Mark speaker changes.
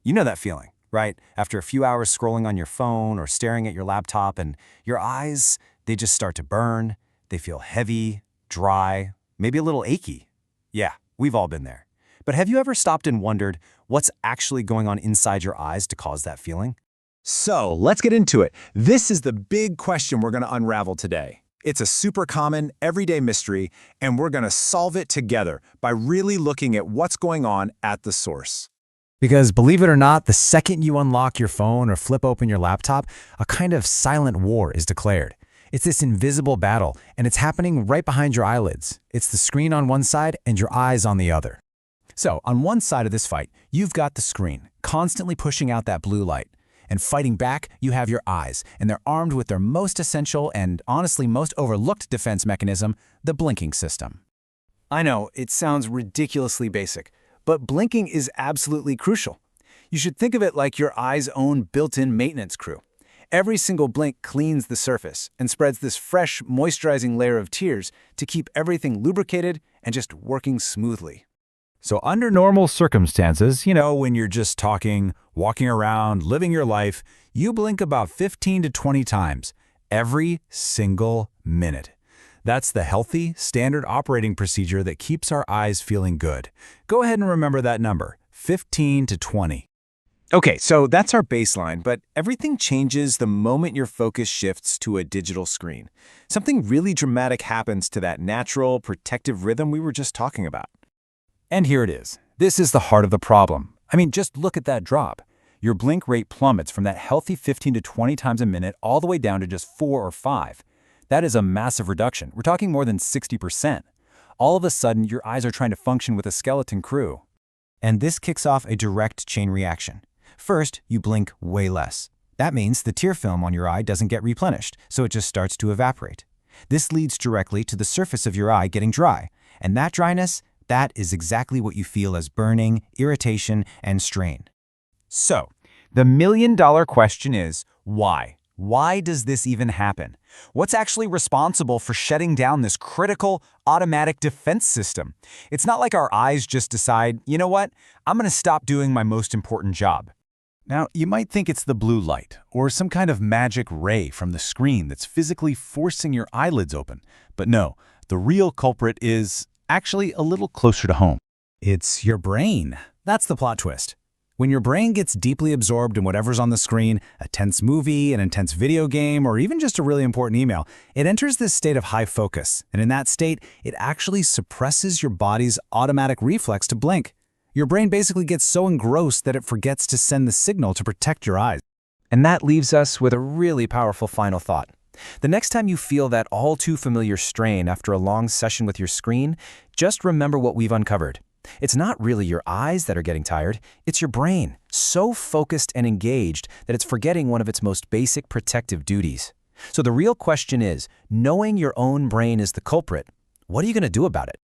Speaker 1: You know that feeling, right? After a few hours scrolling on your phone or staring at your laptop and your eyes, they just start to burn. They feel heavy, dry, maybe a little achy. Yeah, we've all been there. But have you ever stopped and wondered what's actually going on inside your eyes to cause that feeling?
Speaker 2: So let's get into it. This is the big question we're going to unravel today. It's a super common, everyday mystery, and we're going to solve it together by really looking at what's going on at the source.
Speaker 1: Because believe it or not, the second you unlock your phone or flip open your laptop, a kind of silent war is declared. It's this invisible battle, and it's happening right behind your eyelids. It's the screen on one side and your eyes on the other. So, on one side of this fight, you've got the screen, constantly pushing out that blue light. And fighting back, you have your eyes, and they're armed with their most essential and honestly most overlooked defense mechanism, the blinking system. I know, it sounds ridiculously basic, but blinking is absolutely crucial. You should think of it like your eye's own built-in maintenance crew. Every single blink cleans the surface and spreads this fresh, moisturizing layer of tears to keep everything lubricated and just working smoothly. So under normal circumstances, when you're just talking, walking around, living your life, you blink about 15 to 20 times every single minute. That's the healthy, standard operating procedure that keeps our eyes feeling good. Go ahead and remember that number, 15 to 20. Okay, so that's our baseline, but everything changes the moment your focus shifts to a digital screen. Something really dramatic happens to that natural, protective rhythm we were just talking about. And here it is. This is the heart of the problem. Just look at that drop. Your blink rate plummets from that healthy 15 to 20 times a minute all the way down to just 4 or 5. That is a massive reduction. We're talking more than 60%. All of a sudden, your eyes are trying to function with a skeleton crew. And this kicks off a direct chain reaction. First, you blink way less. That means the tear film on your eye doesn't get replenished, so it just starts to evaporate. This leads directly to the surface of your eye getting dry, and that dryness, that is exactly what you feel as burning, irritation, and strain. So, the million-dollar question is, why? Why does this even happen? What's actually responsible for shutting down this critical, automatic defense system? It's not like our eyes just decide, you know what, I'm going to stop doing my most important job. Now, you might think it's the blue light, or some kind of magic ray from the screen that's physically forcing your eyelids open. But no, the real culprit is actually a little closer to home. It's your brain. That's the plot twist. When your brain gets deeply absorbed in whatever's on the screen, a tense movie, an intense video game, or even just a really important email, it enters this state of high focus. And in that state, it actually suppresses your body's automatic reflex to blink. Your brain basically gets so engrossed that it forgets to send the signal to protect your eyes. And that leaves us with a really powerful final thought. The next time you feel that all too familiar strain after a long session with your screen, just remember what we've uncovered. It's not really your eyes that are getting tired, it's your brain, so focused and engaged that it's forgetting one of its most basic protective duties. So the real question is, knowing your own brain is the culprit, what are you going to do about it?